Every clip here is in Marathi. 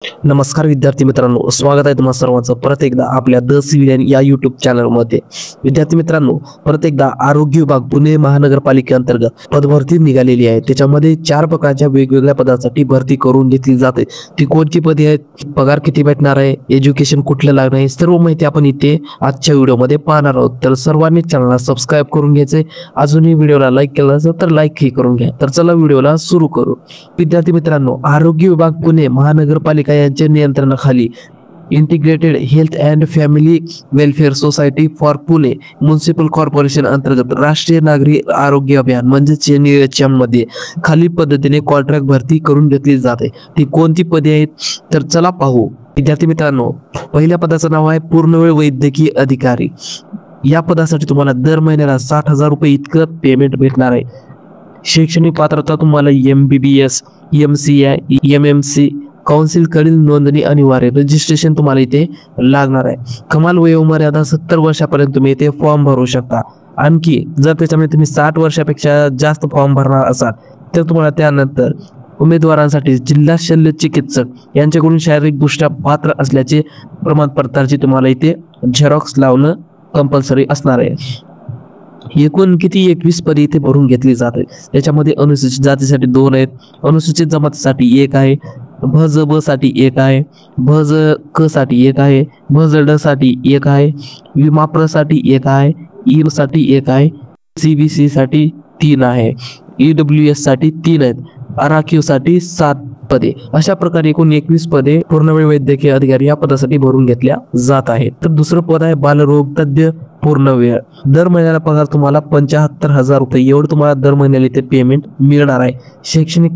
नमस्कार विद्यार्थी मित्रांनो, स्वागत आहे तुम्हा सर्वांचं परत एकदा आपल्या द सिव्हिलियन या युट्यूब चॅनलमध्ये। विद्यार्थी मित्रांनो, परत एकदा आरोग्य विभाग पुणे महानगरपालिकेअंतर्गत पदभरती निघालेली आहे। त्याच्यामध्ये 4 प्रकारच्या वेगवेगळ्या पदासाठी भरती करून घेतली जाते। ती कोणती पदे आहेत, पगार किती भेटणार आहे, एज्युकेशन कुठलं लागणार आहे, सर्व माहिती आपण इथे आजच्या व्हिडिओमध्ये पाहणार आहोत। तर सर्वांनी चॅनलला सबस्क्राईब करून घ्यायचे, अजूनही व्हिडिओला लाईक केला असेल तर लाईक ही करून घ्या। तर चला व्हिडिओला सुरू करू। विद्यार्थी मित्रांनो, आरोग्य विभाग पुणे महानगरपालिका यांच्या नियंत्रणाखाली integrated health and family welfare society for Pune municipal corporation अंतर्गत राष्ट्रीय नागरी आरोग्य अभियान म्हणजेच NHM मध्ये खाली पद्धतीने कॉन्ट्रॅक्ट भरती करून घेतली जाते। ती कोणती पदे आहेत तर चला पाहू। विद्यार्थी मित्रांनो, पहिल्या पदाचं नाव आहे पूर्णवेळ वैद्यकीय अधिकारी। या पदासाठी तुम्हाला दर महिन्याला 60,000 रुपये इतकं पेमेंट भेटणार आहे। शैक्षणिक पात्रता तुम्हाला MBBS, MCI, MMC काउन्सिल कडील नोंदणी अनिवार्य, रजिस्ट्रेशन तुम्हाला इथे लागणार आहे। कमाल वयोमर्यादा 70 वर्षापर्यंत तुम्ही इथे फॉर्म भरू शकता। आणखी जर त्याच्यामध्ये तुम्ही 60 वर्षापेक्षा जास्त फॉर्म भरणार असाल तर तुम्हाला त्यानंतर उमेदवारांसाठी जिल्हा शल्य चिकित्सक यांच्याकडून शारीरिकदृष्ट्या पात्र असल्याचे प्रमाणपत्राची तुम्हाला इथे झेरॉक्स लावणं कंपल्सरी असणार आहे। एकूण किती 21 पदे इथे भरून घेतली जाते। त्याच्यामध्ये अनुसूचित जातीसाठी 2 आहेत, अनुसूचित जमातीसाठी 1 आहे, भज साठी 1 आहे, भज क साठी 1 आहे, भज ड साठी 1 आहे, विमाप्र साठी 1 आहे, ई साठी 1 आहे, CBC साठी 3 आहे, EWS साठी 3 आहेत, आराखीव साठी 7 पदे। अशा प्रकारे एकूण 21 पदे पूर्णवेळ वैद्यकीय अधिकारी या पदासाठी भरून घेतल्या जात आहेत। तर दुसरं पद आहे बालरोग तज्ञ पूर्णवेळ। दर महिन्याला पगार तुम्हाला 75,000 रुपये एवढं तुम्हाला दर महिन्याला इथे पेमेंट मिळणार आहे। शैक्षणिक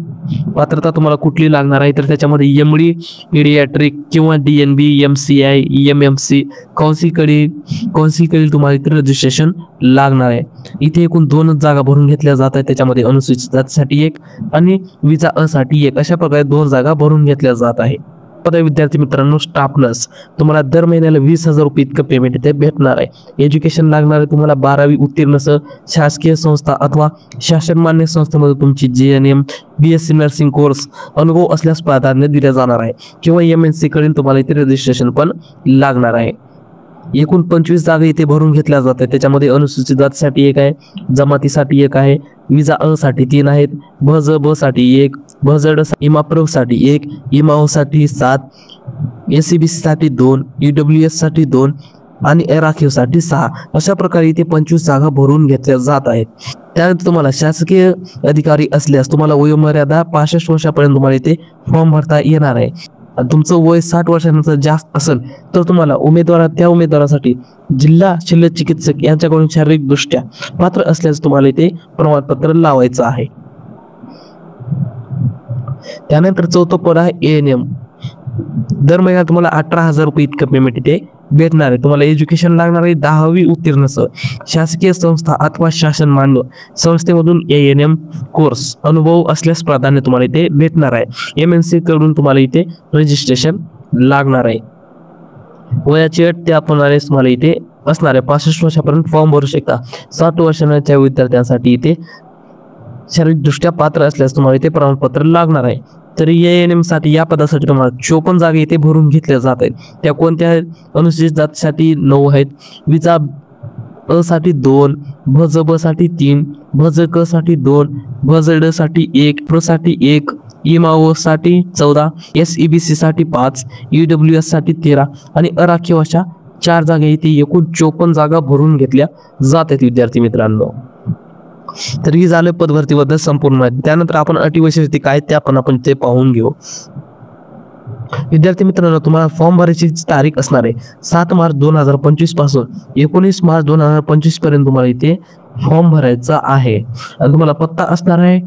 पात्रता तुम्हाला कुठली लागणार आहे तर त्याच्यामध्ये MD पीडियाट्रिक किंवा DNB, MCI, MMC काउन्सिल कडील तुम्हाला इथे रजिस्ट्रेशन लागणार आहे। इथे एकूण 2 जागा भरून घेतल्या जात आहेत। त्याच्यामध्ये अनुसूचित जातीसाठी 1 आणि विजा अ साठी 1 अशा प्रकारे 2 जागा भरून घेतल्या जात आहे। विद्यार्थी मित्रांनो, स्टाफ नर्स तुम्हाला दर महिन्याला 20,000 रुपये इतकं पेमेंट इथे भेटणार आहे। एज्युकेशन लागणार आहे तुम्हाला 12वी उत्तीर्ण शासकीय संस्था अथवा शासनमान्य संस्थेमध्ये तुमची JNM, BSc नर्सिंग कोर्स अनुभव असल्यास प्राधान्य दिले जाणार आहे किंवा MNC कडील तुम्हाला इथे रजिस्ट्रेशन पण लागणार आहे। एकूण 25 जागा इथे भरून घेतल्या जातात। त्याच्यामध्ये अनुसूचित जातीसाठी 1 आहे, जमातीसाठी 1 आहे, विजा अ साठी 3 आहेत, भज ब साठी 1, भज ड इमाप्र साठी 1, इमाओ साठी 7, SCBC साठी 2, EWS साठी 2 आणि राखीव साठी 6 अशा प्रकारे इथे 25 जागा भरून घेतल्या जात आहेत। त्यानंतर तुम्हाला शासकीय अधिकारी असल्यास तुम्हाला वयोमर्यादा 65 वर्षापर्यंत तुम्हाला इथे फॉर्म भरता येणार आहे। तुमचं वय 60 वर्षांनंतर जास्त असेल तर तुम्हाला त्या उमेदवारासाठी जिल्हा शल्य चिकित्सक यांच्याकडून शारीरिकदृष्ट्या पात्र असल्यास तुम्हाला इथे प्रमाणपत्र लावायचं आहे। त्यानंतर चौथं पद आहे ANM। दर महिन्याला तुम्हाला 18,000 रुपये इतकं पेमेंट इथे भेटणार आहे। तुम्हाला एज्युकेशन लागणार आहे 10वी उत्तीर्ण शासकीय संस्था अथवा शासन मान्य संस्थेमधून ANM कोर्स अनुभव असल्यास प्राधान्य तुम्हाला इथे भेटणार आहे। MNC कडून तुम्हाला इथे रजिस्ट्रेशन लागणार आहे। वयाची अट त्या प्रमाणे तुम्हाला इथे असणार आहे। 65 वर्षापर्यंत फॉर्म भरू शकता। 60 वर्षांच्या विद्यार्थ्यांसाठी इथे शारीरिकदृष्ट्या पात्र असल्यास तुम्हाला इथे प्रमाणपत्र लागणार आहे। तर ANM साठी या पदासाठी तुम्हाला 54 जागा इथे भरून घेतल्या जात आहेत। त्या कोणत्या आहेत? अनुसूचित जातीसाठी 9 आहेत, विजा अ साठी 2, भज ब साठी 3, भज क साठी 2, भज ड साठी 1, प्र साठी 1, इमाओ साठी 14, SEBC साठी 5, EWS साठी 13 आणि अराखीव अशा 4 जागा इथे एकूण 54 जागा भरून घेतल्या जात आहेत विद्यार्थी मित्रांनो। तर ही झालं पदभरतीबद्दल संपूर्ण माहिती। त्यानंतर आपण अटी व शर्ती काय त्या आपण ते पाहून घेऊ। विद्यार्थी मित्रांनो, तुम्हाला फॉर्म भरायची तारीख असणार आहे 7 मार्च 2025 पासून 19 मार्च 2025 पर्यंत तुम्हाला इथे फॉर्म भरायचा आहे। आणि तुम्हाला पत्ता असणार आहे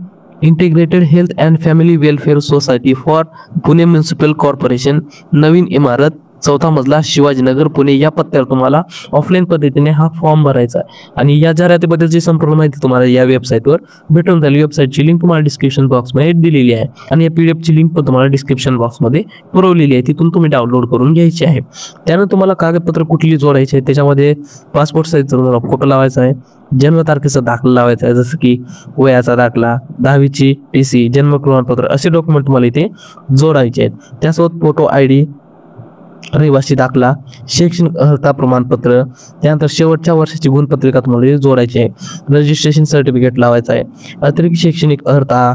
integrated health and family welfare society for Pune municipal corporation, नवीन इमारत 4था मजला, शिवाजीनगर, पुणे या पत्त्यावर तुम्हाला ऑफलाईन पद्धतीने हा फॉर्म भरायचा आहे. आणि या जाहिरातीबद्दलची संपूर्ण माहिती तुम्हाला या वेबसाईटवर भेटून जाईल. वेबसाईटची लिंक तुम्हाला डिस्क्रिप्शन बॉक्समध्ये दिलेली आहे आणि या PDF ची लिंक पण तुम्हाला डिस्क्रिप्शन बॉक्समध्ये पुरवलेली आहे, तिथून तुम्ही डाउनलोड करून घ्यायची आहे. त्यानंतर तुम्हाला कागदपत्र कुठली जोडायची आहे, त्याच्यामध्ये पासपोर्ट साईजचा तुम्हाला फोटो लावायचा आहे, जन्मतारखेचा दाखला लावायचा आहे, जसं की वयाचा दाखला, 10वीची TC, जन्म प्रमाणपत्र असे डॉक्युमेंट तुम्हाला इथे जोडायचे आहेत. त्यासोबत फोटो ID, रहिवासी दाखला, शैक्षणिक अर्हता प्रमाणपत्र, त्यानंतर शेवटच्या वर्षाची गुणपत्रिका तुम्हाला जोडायची आहे, रजिस्ट्रेशन सर्टिफिकेट लावायचं आहे, अतिरिक्त शैक्षणिक अर्हता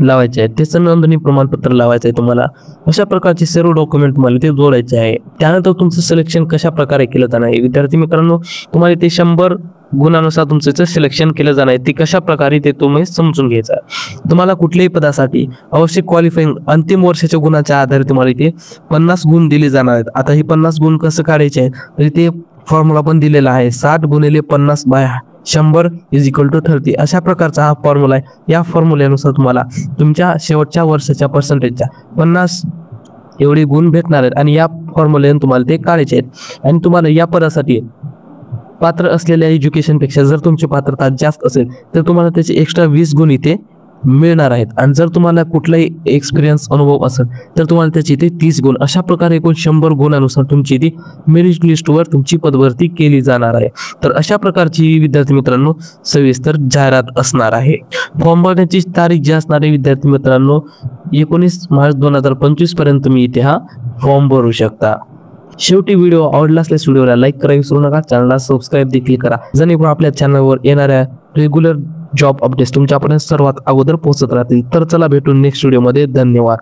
लावायचे आहे, त्याचं नोंदणी प्रमाणपत्र लावायचं आहे तुम्हाला. अशा प्रकारचे सर्व डॉक्युमेंट तुम्हाला ते जोडायचे आहे. त्यानंतर तुमचं सिलेक्शन कशा प्रकारे केलं जाणार आहे विद्यार्थी मित्रांनो, तुम्हाला ते 100 गुणानुसार तुमचं सिलेक्शन केलं जाणार आहे, ते कशा प्रकारे ते तुम्ही समजून घ्यायचं आहे. तुम्हाला कुठल्याही पदासाठी आवश्यक क्वालिफाईंग अंतिम वर्षाच्या गुणाच्या आधारे तुम्हाला इथे 50 गुण दिले जाणार आहेत. आता हे 50 गुण कसं काढायचे आहे तर इथे फॉर्म्युला पण दिलेला आहे, 60 × 50/100 = 30 अशा प्रकारचा हा फॉर्म्युला आहे. या फॉर्म्युल्यानुसार तुम्हाला तुमच्या शेवटच्या वर्षाच्या पर्सेंटेजच्या 50 एवढे गुण भेटणार आहेत आणि या फॉर्म्युल्याने तुम्हाला ते काढायचे आहेत. आणि तुम्हाला या पदासाठी पात्र असलेल्या एज्युकेशनपेक्षा जर तुमची पात्रता जास्त असेल तर तुम्हाला त्याचे एक्स्ट्रा 20 गुण इथे मिळणार आहेत. आणि जर तुम्हाला कुठलाही एक्सपिरियन्स अनुभव असेल तर तुम्हाला त्याची इथे 30 गुण, अशा प्रकारे एकूण 100 गुणानुसार तुमची इथे मेरिट लिस्टवर तुमची पदभरती केली जाणार आहे. तर अशा प्रकारची विद्यार्थी मित्रांनो सविस्तर जाहिरात असणार आहे. फॉर्म भरण्याची तारीख जी असणार आहे विद्यार्थी मित्रांनो 19 मार्च 2025 पर्यंत तुम्ही इथे हा फॉर्म भरू शकता. शेवटी व्हिडिओ आवडला असल्यास व्हिडिओला लाईक करा विसरू नका, चॅनलला सबस्क्राईब देखील करा, जेणेकरून आपल्या चॅनलवर येणाऱ्या रेग्युलर जॉब अपडेट्स तुमच्यापर्यंत सर्वात अगोदर पोहोचत राहतील. तर चला भेटून नेक्स्ट व्हिडिओमध्ये. धन्यवाद.